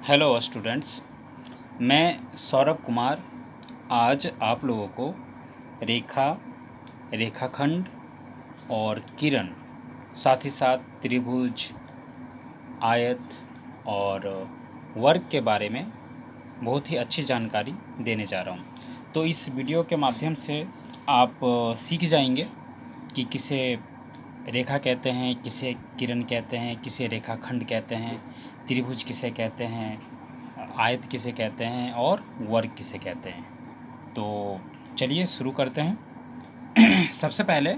Hello students, मैं सौरभ कुमार आज आप लोगों को रेखा, रेखाखंड और किरण, साथ ही साथ त्रिभुज, आयत और वर्ग के बारे में बहुत ही अच्छी जानकारी देने जा रहा हूँ। तो इस वीडियो के माध्यम से आप सीख जाएंगे कि किसे रेखा कहते हैं, किसे किरण कहते हैं, किसे रेखाखंड कहते हैं, त्रिभुज किसे कहते हैं, आयत किसे कहते हैं और वर्ग किसे कहते हैं। तो चलिए शुरू करते हैं। सबसे पहले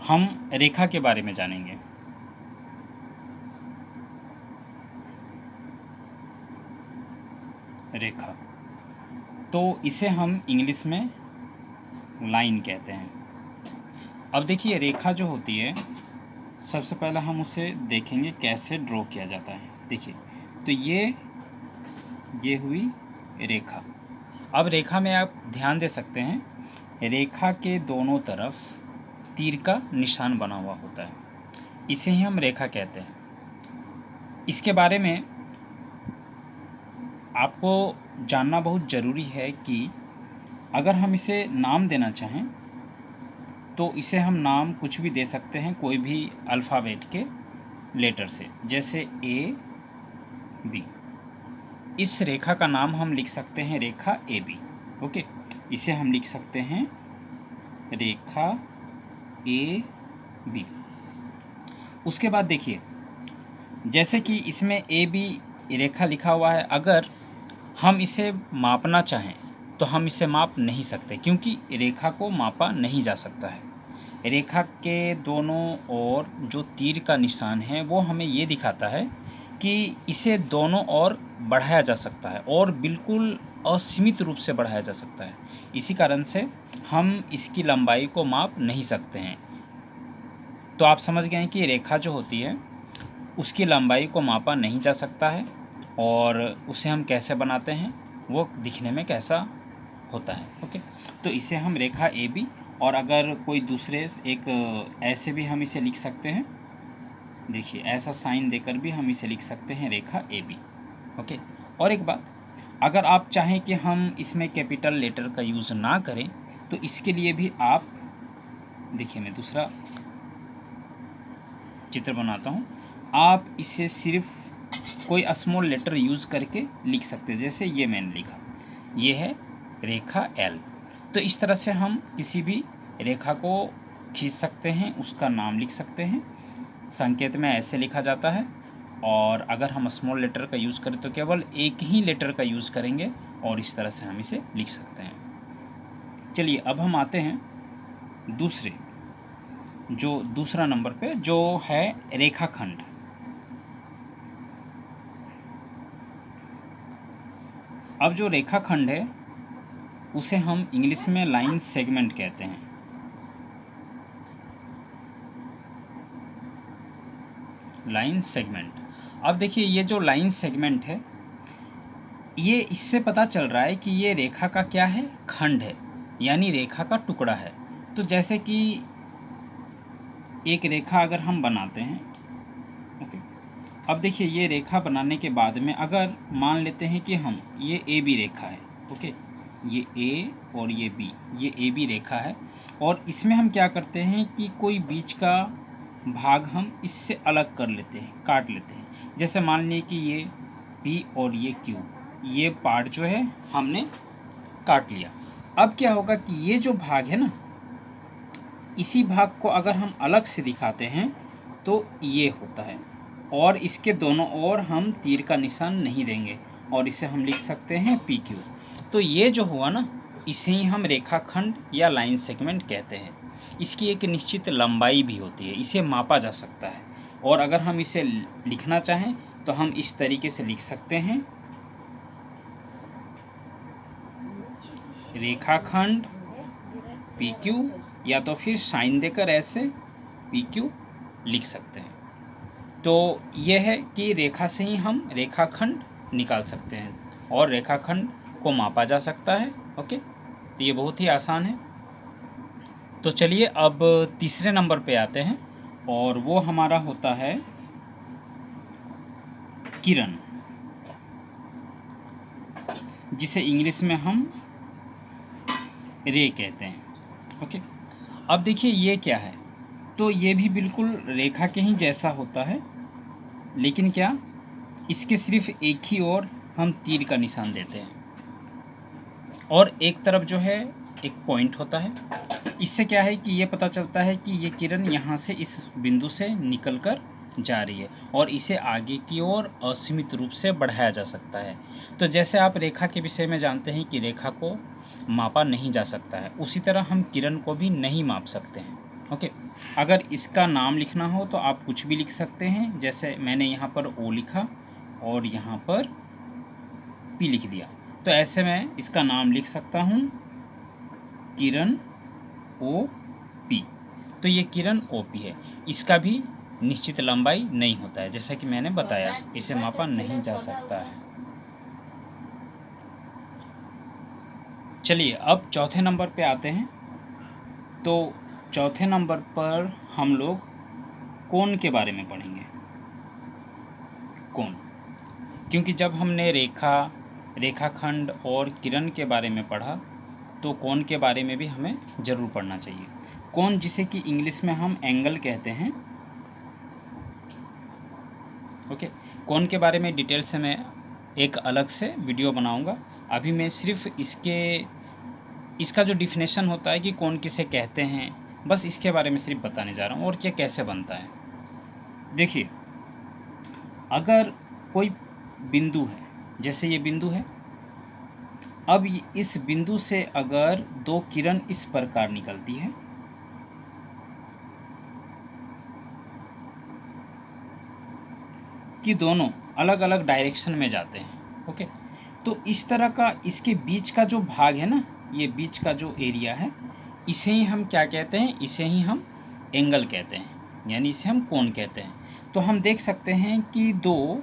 हम रेखा के बारे में जानेंगे। रेखा, तो इसे हम इंग्लिश में लाइन कहते हैं। अब देखिए, रेखा जो होती है, सबसे पहले हम उसे देखेंगे कैसे ड्रॉ किया जाता है। देखिए, तो ये हुई रेखा। अब रेखा में आप ध्यान दे सकते हैं, रेखा के दोनों तरफ तीर का निशान बना हुआ होता है, इसे ही हम रेखा कहते हैं। इसके बारे में आपको जानना बहुत ज़रूरी है कि अगर हम इसे नाम देना चाहें तो इसे हम नाम कुछ भी दे सकते हैं, कोई भी अल्फ़ाबेट के लेटर से, जैसे ए बी। इस रेखा का नाम हम लिख सकते हैं रेखा ए बी। ओके, इसे हम लिख सकते हैं रेखा ए बी। उसके बाद देखिए, जैसे कि इसमें ए बी रेखा लिखा हुआ है, अगर हम इसे मापना चाहें तो हम इसे माप नहीं सकते, क्योंकि रेखा को मापा नहीं जा सकता है। रेखा के दोनों ओर जो तीर का निशान है वो हमें ये दिखाता है कि इसे दोनों ओर बढ़ाया जा सकता है और बिल्कुल असीमित रूप से बढ़ाया जा सकता है। इसी कारण से हम इसकी लंबाई को माप नहीं सकते हैं। तो आप समझ गए हैं कि रेखा जो होती है उसकी लंबाई को मापा नहीं जा सकता है, और उसे हम कैसे बनाते हैं, वो दिखने में कैसा होता है। ओके, तो इसे हम रेखा ए बी, और अगर कोई दूसरे एक ऐसे भी हम इसे लिख सकते हैं। देखिए, ऐसा साइन देकर भी हम इसे लिख सकते हैं रेखा ए बी। ओके, और एक बात, अगर आप चाहें कि हम इसमें कैपिटल लेटर का यूज़ ना करें तो इसके लिए भी आप, देखिए मैं दूसरा चित्र बनाता हूँ, आप इसे सिर्फ कोई स्मॉल लेटर यूज़ करके लिख सकते हैं। जैसे ये मैंने लिखा, ये है रेखा एल। तो इस तरह से हम किसी भी रेखा को खींच सकते हैं, उसका नाम लिख सकते हैं। संकेत में ऐसे लिखा जाता है, और अगर हम स्मॉल लेटर का यूज़ करें तो केवल एक ही लेटर का यूज़ करेंगे, और इस तरह से हम इसे लिख सकते हैं। चलिए, अब हम आते हैं दूसरा नंबर पे, जो है रेखाखंड। अब जो रेखाखंड है उसे हम इंग्लिश में लाइन सेगमेंट कहते हैं। Line segment. अब देखिए, ये जो लाइन सेगमेंट है, ये इससे पता चल रहा है कि ये रेखा का क्या है, खंड है, यानी रेखा का टुकड़ा है। तो जैसे कि एक रेखा अगर हम बनाते हैं, ओके, अब देखिए, ये रेखा बनाने के बाद में अगर मान लेते हैं कि हम, ये ए बी रेखा है, ओके, ये ए और ये बी, ये ए बी रेखा है, और इसमें हम क्या करते हैं कि कोई बीच का भाग हम इससे अलग कर लेते हैं, काट लेते हैं। जैसे मान लीजिए कि ये पी और ये क्यू, ये पार्ट जो है हमने काट लिया। अब क्या होगा कि ये जो भाग है ना, इसी भाग को अगर हम अलग से दिखाते हैं तो ये होता है, और इसके दोनों ओर हम तीर का निशान नहीं देंगे, और इसे हम लिख सकते हैं पी क्यू। तो ये जो हुआ ना, इसे ही हम रेखाखंड या लाइन सेगमेंट कहते हैं। इसकी एक निश्चित लंबाई भी होती है, इसे मापा जा सकता है, और अगर हम इसे लिखना चाहें तो हम इस तरीके से लिख सकते हैं, रेखाखंड पी क्यू, या तो फिर साइन देकर ऐसे पी क्यू लिख सकते हैं। तो यह है कि रेखा से ही हम रेखाखंड निकाल सकते हैं, और रेखाखंड को मापा जा सकता है। ओके, तो ये बहुत ही आसान है। तो चलिए, अब तीसरे नंबर पे आते हैं, और वो हमारा होता है किरण। जिसे इंग्लिश में हम रे कहते हैं। ओके, अब देखिए ये क्या है, तो ये भी बिल्कुल रेखा के ही जैसा होता है, लेकिन क्या, इसके सिर्फ एक ही ओर हम तीर का निशान देते हैं और एक तरफ जो है एक पॉइंट होता है। इससे क्या है कि ये पता चलता है कि ये किरण यहाँ से इस बिंदु से निकलकर जा रही है और इसे आगे की ओर असीमित रूप से बढ़ाया जा सकता है। तो जैसे आप रेखा के विषय में जानते हैं कि रेखा को मापा नहीं जा सकता है, उसी तरह हम किरण को भी नहीं माप सकते हैं। ओके, अगर इसका नाम लिखना हो तो आप कुछ भी लिख सकते हैं, जैसे मैंने यहाँ पर ओ लिखा और यहाँ पर पी लिख दिया, तो ऐसे मैं इसका नाम लिख सकता हूँ किरण ओ पी। तो ये किरण ओ पी है, इसका भी निश्चित लंबाई नहीं होता है, जैसा कि मैंने बताया, इसे मापा नहीं जा सकता है। चलिए अब चौथे नंबर पे आते हैं। तो चौथे नंबर पर हम लोग कोण के बारे में पढ़ेंगे। कोण, क्योंकि जब हमने रेखा, रेखाखंड और किरण के बारे में पढ़ा, तो कोण के बारे में भी हमें ज़रूर पढ़ना चाहिए। कोण, जिसे कि इंग्लिश में हम एंगल कहते हैं। ओके, कोण के बारे में डिटेल से मैं एक अलग से वीडियो बनाऊंगा। अभी मैं सिर्फ इसका जो डिफिनेशन होता है कि कोण किसे कहते हैं, बस इसके बारे में सिर्फ बताने जा रहा हूँ और क्या कैसे बनता है। देखिए, अगर कोई बिंदु है, जैसे ये बिंदु है, अब इस बिंदु से अगर दो किरण इस प्रकार निकलती है, कि दोनों अलग अलग डायरेक्शन में जाते हैं। ओके, तो इस तरह का इसके बीच का जो भाग है ना, ये बीच का जो एरिया है, इसे ही हम क्या कहते हैं, इसे ही हम एंगल कहते हैं, यानी इसे हम कोण कहते हैं। तो हम देख सकते हैं कि दो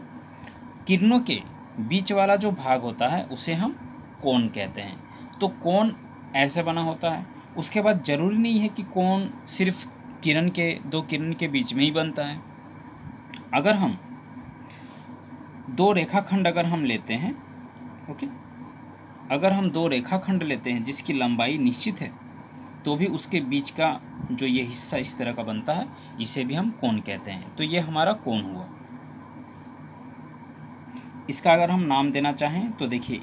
किरणों के बीच वाला जो भाग होता है उसे हम कोण कहते हैं। तो कोण ऐसे बना होता है। उसके बाद ज़रूरी नहीं है कि कोण सिर्फ दो किरण के बीच में ही बनता है। अगर हम दो रेखाखंड अगर हम लेते हैं, ओके, अगर हम दो रेखाखंड लेते हैं जिसकी लंबाई निश्चित है, तो भी उसके बीच का जो ये हिस्सा इस तरह का बनता है, इसे भी हम कोण कहते हैं। तो ये हमारा कोण हुआ। इसका अगर हम नाम देना चाहें तो देखिए,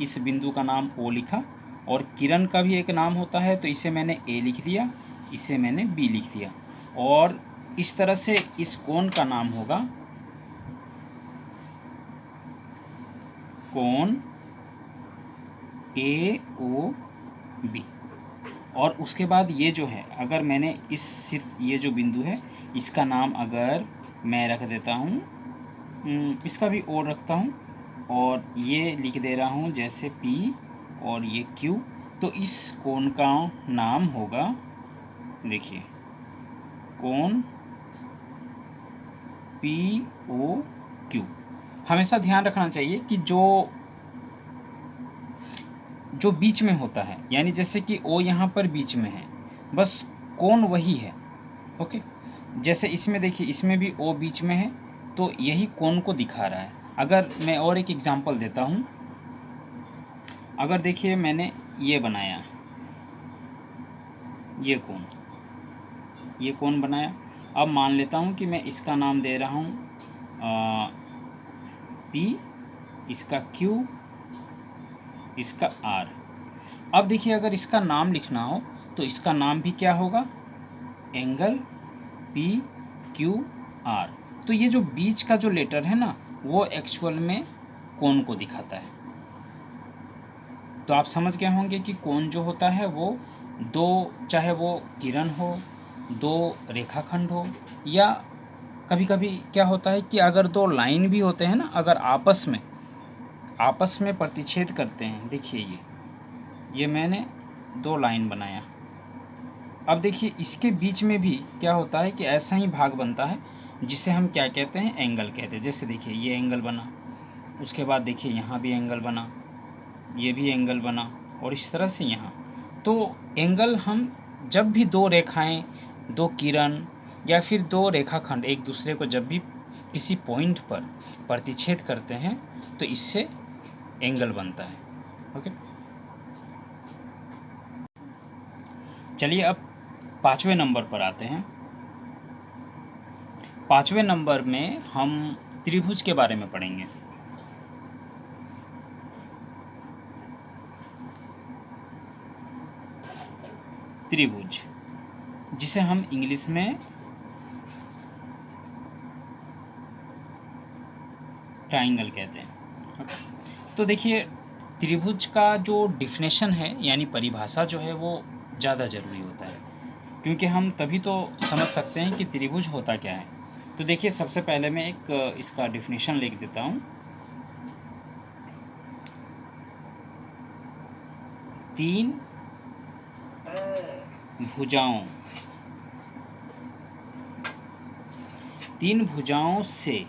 इस बिंदु का नाम ओ लिखा और किरण का भी एक नाम होता है, तो इसे मैंने ए लिख दिया, इसे मैंने बी लिख दिया, और इस तरह से इस कोण का नाम होगा कोण ए ओ बी। और उसके बाद ये जो है, अगर मैंने ये जो बिंदु है, इसका नाम अगर मैं रख देता हूँ, इसका भी ओ रखता हूँ, और ये लिख दे रहा हूँ जैसे P और ये Q, तो इस कोण का नाम होगा, देखिए, कोण POQ। हमेशा ध्यान रखना चाहिए कि जो बीच में होता है, यानी जैसे कि O यहाँ पर बीच में है, बस कोण वही है। ओके, जैसे इसमें देखिए, इसमें भी O बीच में है, तो यही कोण को दिखा रहा है। अगर मैं और एक एग्जांपल देता हूँ, अगर देखिए मैंने ये बनाया, ये कोण बनाया, अब मान लेता हूँ कि मैं इसका नाम दे रहा हूँ P, इसका Q, इसका R। अब देखिए, अगर इसका नाम लिखना हो तो इसका नाम भी क्या होगा, एंगल PQR। तो ये जो बीच का जो लेटर है ना, वो एक्चुअल में कोण को दिखाता है। तो आप समझ गए होंगे कि कोण जो होता है वो दो, चाहे वो किरण हो, दो रेखाखंड हो, या कभी कभी क्या होता है कि अगर दो लाइन भी होते हैं ना, अगर आपस में प्रतिच्छेद करते हैं। देखिए, ये मैंने दो लाइन बनाया, अब देखिए इसके बीच में भी क्या होता है कि ऐसा ही भाग बनता है जिसे हम क्या कहते हैं, एंगल कहते हैं। जैसे देखिए, ये एंगल बना, उसके बाद देखिए यहाँ भी एंगल बना, ये भी एंगल बना, और इस तरह से यहाँ। तो एंगल हम जब भी दो रेखाएं, दो किरण या फिर दो रेखाखंड एक दूसरे को जब भी किसी पॉइंट पर प्रतिच्छेद करते हैं, तो इससे एंगल बनता है। ओके, चलिए अब 5वें नंबर पर आते हैं। 5वें नंबर में हम त्रिभुज के बारे में पढ़ेंगे। त्रिभुज, जिसे हम इंग्लिश में ट्राइंगल कहते हैं। तो देखिए, त्रिभुज का जो डिफिनेशन है यानी परिभाषा जो है वो ज़्यादा ज़रूरी होता है, क्योंकि हम तभी तो समझ सकते हैं कि त्रिभुज होता क्या है। तो देखिए, सबसे पहले मैं एक इसका डिफिनेशन लिख देता हूँ। तीन भुजाओं से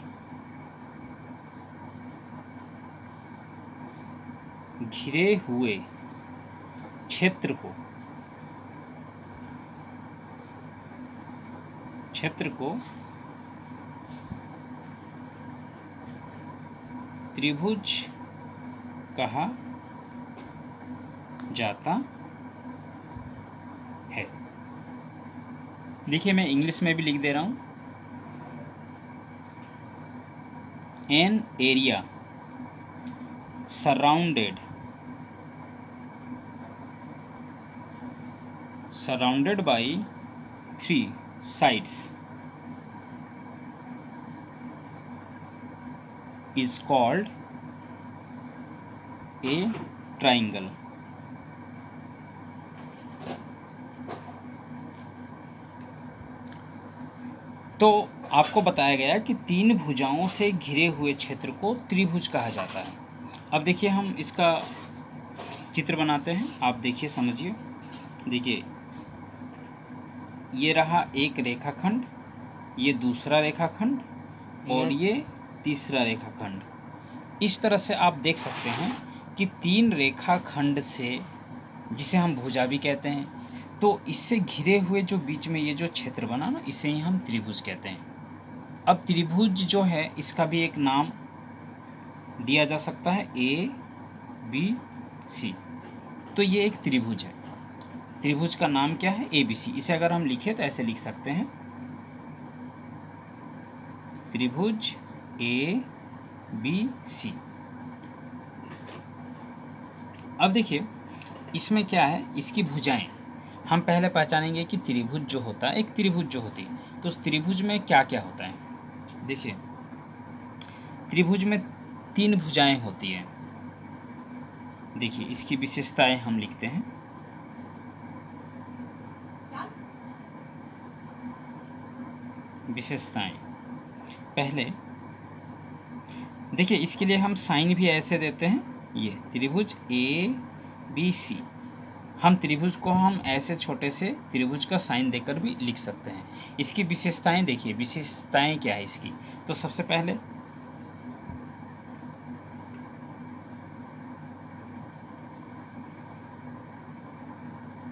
घिरे हुए क्षेत्र को त्रिभुज कहा जाता है। देखिए, मैं इंग्लिश में भी लिख दे रहा हूँ। An area surrounded by 3 sides is called a triangle। तो आपको बताया गया कि 3 भुजाओं से घिरे हुए क्षेत्र को त्रिभुज कहा जाता है। अब देखिए, हम इसका चित्र बनाते हैं, आप देखिए, समझिए। देखिए, ये रहा एक रेखाखंड, ये दूसरा रेखाखंड और ये तीसरा रेखाखंड। इस तरह से आप देख सकते हैं कि 3 रेखाखंड से, जिसे हम भुजा भी कहते हैं, तो इससे घिरे हुए जो बीच में ये जो क्षेत्र बना ना, इसे ही हम त्रिभुज कहते हैं। अब त्रिभुज जो है, इसका भी एक नाम दिया जा सकता है, ABC। तो ये एक त्रिभुज है। त्रिभुज का नाम क्या है? ABC। इसे अगर हम लिखें तो ऐसे लिख सकते हैं, त्रिभुज ABC। अब देखिए, इसमें क्या है, इसकी भुजाएं हम पहले पहचानेंगे कि त्रिभुज जो होता है, एक त्रिभुज जो होती है, तो उस त्रिभुज में क्या क्या होता है। देखिए, त्रिभुज में 3 भुजाएं होती हैं। देखिए, इसकी विशेषताएं हम लिखते हैं। विशेषताएं, पहले देखिए, इसके लिए हम साइन भी ऐसे देते हैं। ये त्रिभुज ABC, हम त्रिभुज को हम ऐसे छोटे से त्रिभुज का साइन देकर भी लिख सकते हैं। इसकी विशेषताएं देखिए, विशेषताएं क्या है इसकी। तो सबसे पहले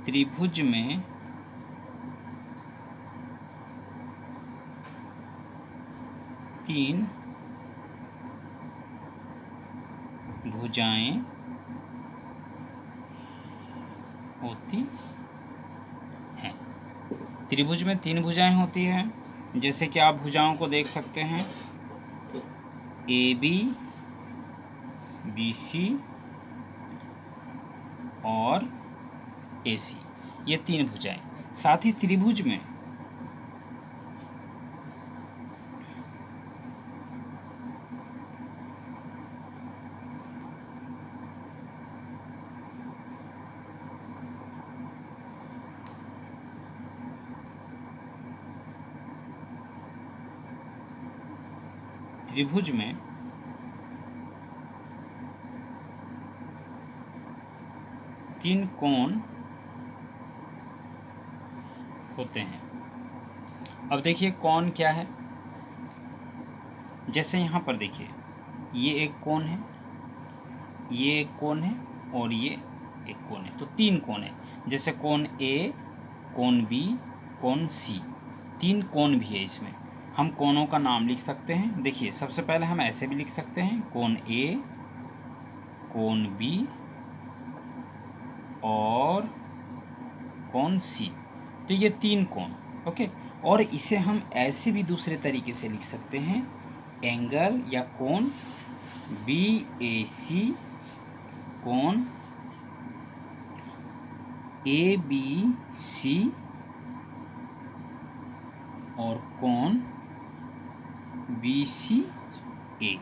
त्रिभुज में 3 भुजाएं होती हैं। त्रिभुज में 3 भुजाएं होती हैं, जैसे कि आप भुजाओं को देख सकते हैं, AB, BC और AC, ये 3 भुजाएं। साथ ही त्रिभुज में त्रिभुज में 3 कोण होते हैं। अब देखिए, कोण क्या है। जैसे यहाँ पर देखिए, ये एक कोण है, ये एक कोण है और ये एक कोण है, तो 3 कोण है। जैसे कोण A, कोण B, कोण C, 3 कोण भी है इसमें। हम कोणों का नाम लिख सकते हैं। देखिए, सबसे पहले हम ऐसे भी लिख सकते हैं, कोण A, कोण B और कोण सी। तो ये 3 कोण, ओके। और इसे हम ऐसे भी दूसरे तरीके से लिख सकते हैं, एंगल या कोण BAC, कोण ABC और कोण BCA।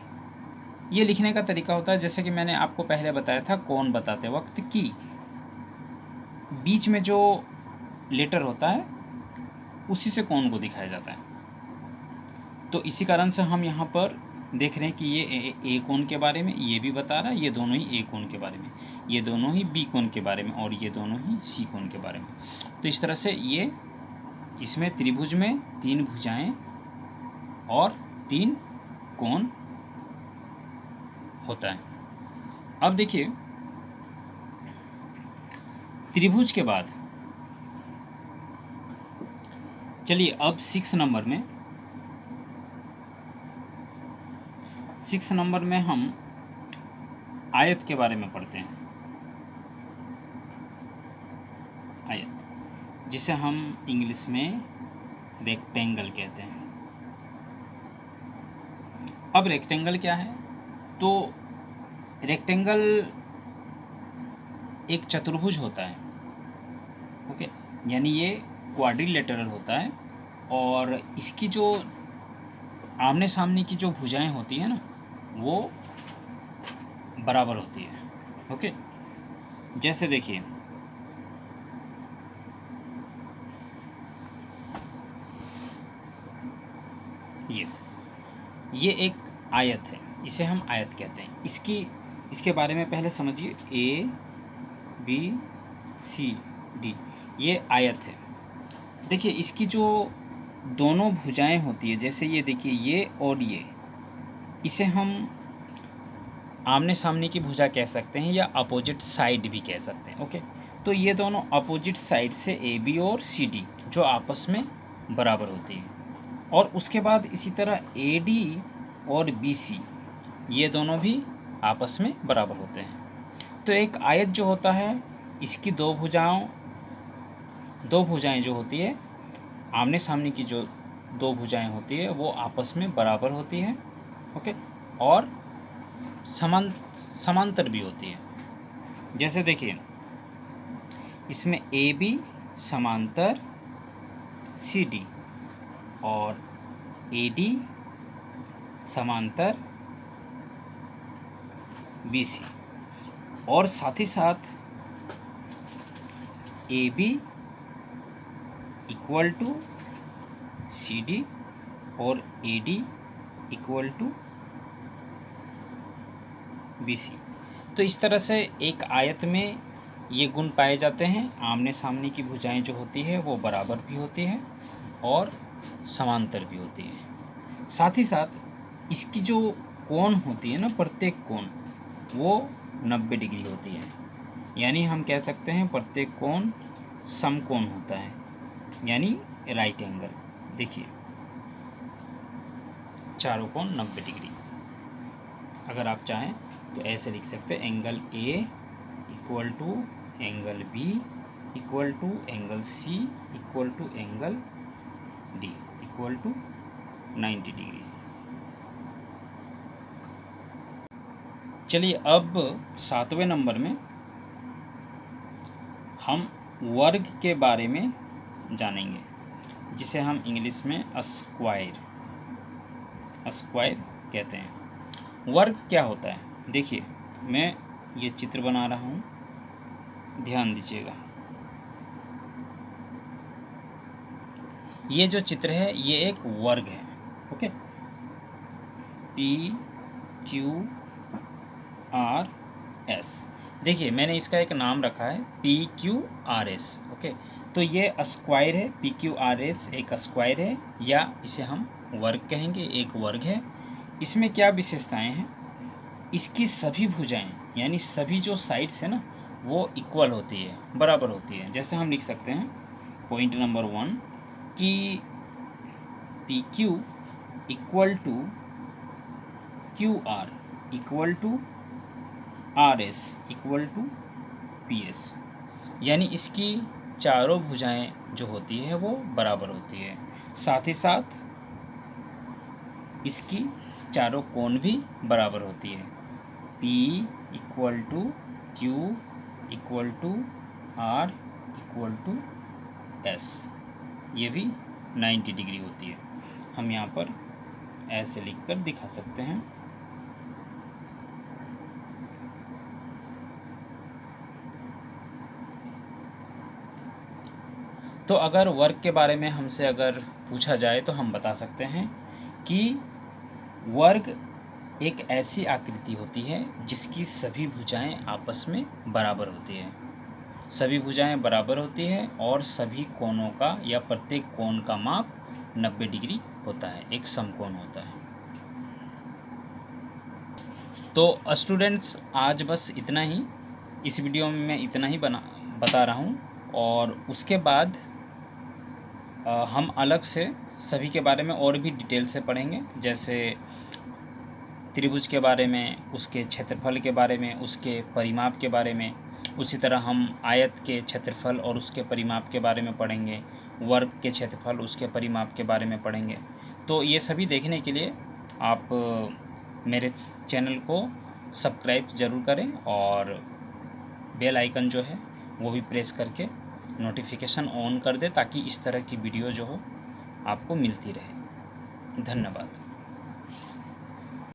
ये लिखने का तरीका होता है, जैसे कि मैंने आपको पहले बताया था कोण बताते वक्त, कि बीच में जो लेटर होता है उसी से कोण को दिखाया जाता है। तो इसी कारण से हम यहाँ पर देख रहे हैं कि ये ए कोण के बारे में ये भी बता रहा है, ये दोनों ही ए कोण के बारे में, ये दोनों ही बी कोण के बारे में, और ये दोनों ही सी कोण के बारे में। तो इस तरह से ये इसमें त्रिभुज में 3 भुजाएं और 3 कोण होता है। अब देखिए त्रिभुज के बाद चलिए अब 6 नंबर में हम आयत के बारे में पढ़ते हैं। आयत, जिसे हम इंग्लिश में रेक्टेंगल कहते हैं। अब रेक्टेंगल क्या है? तो रेक्टेंगल एक चतुर्भुज होता है, ओके, यानी ये क्वाड्रिलेटरल होता है, और इसकी जो आमने सामने की जो भुजाएं होती है ना, वो बराबर होती है, ओके। जैसे देखिए ये एक आयत है, इसे हम आयत कहते हैं। इसके बारे में पहले समझिए, ABCD ये आयत है। देखिए इसकी जो दोनों भुजाएं होती है, जैसे ये देखिए ये और ये, इसे हम आमने सामने की भुजा कह सकते हैं या अपोजिट साइड भी कह सकते हैं, ओके। तो ये दोनों अपोजिट साइड से AB और CD जो आपस में बराबर होती है, और उसके बाद इसी तरह AD और BC ये दोनों भी आपस में बराबर होते हैं। तो एक आयत जो होता है, इसकी दो भुजाएं जो होती है, आमने सामने की जो दो भुजाएं होती है वो आपस में बराबर होती है, ओके, और समांतर भी होती है। जैसे देखिए इसमें AB समांतर CD और AD समांतर BC, और साथ ही साथ AB इक्वल टू CD और AD इक्वल टू BC। तो इस तरह से एक आयत में ये गुण पाए जाते हैं, आमने सामने की भुजाएं जो होती है वो बराबर भी होती है और समांतर भी होती है। साथ ही साथ इसकी जो कोण होती है ना, प्रत्येक कोण वो 90 डिग्री होती है, यानी हम कह सकते हैं प्रत्येक कोण समकोण होता है, यानी राइट एंगल। देखिए चारों कोण 90 डिग्री। अगर आप चाहें तो ऐसे लिख सकते हैं, angle A equal to angle B equal to angle C equal to angle D equal to 90 degree. चलिए अब 7वें नंबर में हम वर्ग के बारे में जानेंगे, जिसे हम इंग्लिश में स्क्वायर कहते हैं। वर्ग क्या होता है? देखिए मैं ये चित्र बना रहा हूँ, ध्यान दीजिएगा। ये जो चित्र है ये एक वर्ग है, ओके। PQRS, देखिए मैंने इसका एक नाम रखा है PQRS, ओके। तो ये स्क्वायर है, PQRS एक स्क्वायर है, या इसे हम वर्ग कहेंगे, एक वर्ग है। इसमें क्या विशेषताएं हैं? इसकी सभी भुजाएं यानी सभी जो साइड्स है ना वो इक्वल होती है, बराबर होती है। जैसे हम लिख सकते हैं पॉइंट नंबर 1 कि PQ equal to QR equal to RS equal to PS, यानी इसकी चारों भुजाएं जो होती है वो बराबर होती है। साथ ही साथ इसकी चारों कोण भी बराबर होती है। P equal to Q equal to R equal to S, ये भी 90 डिग्री होती है। हम यहाँ पर ऐसे लिखकर दिखा सकते हैं। तो अगर वर्ग के बारे में हमसे अगर पूछा जाए तो हम बता सकते हैं कि वर्ग एक ऐसी आकृति होती है जिसकी सभी भुजाएं आपस में बराबर होती है। सभी भुजाएं बराबर होती है और सभी कोणों का या प्रत्येक कोण का माप 90 डिग्री होता है, एक समकोण होता है। तो स्टूडेंट्स, आज बस इतना ही, इस वीडियो में मैं इतना ही बता रहा हूँ। और उसके बाद हम अलग से सभी के बारे में और भी डिटेल से पढ़ेंगे, जैसे त्रिभुज के बारे में, उसके क्षेत्रफल के बारे में, उसके परिमाप के बारे में। उसी तरह हम आयत के क्षेत्रफल और उसके परिमाप के बारे में पढ़ेंगे, वर्ग के क्षेत्रफल उसके परिमाप के बारे में पढ़ेंगे। तो ये सभी देखने के लिए आप मेरे चैनल को सब्सक्राइब ज़रूर करें और बेल आइकन जो है वो भी प्रेस करके नोटिफिकेशन ऑन कर दें, ताकि इस तरह की वीडियो जो हो आपको मिलती रहे। धन्यवाद।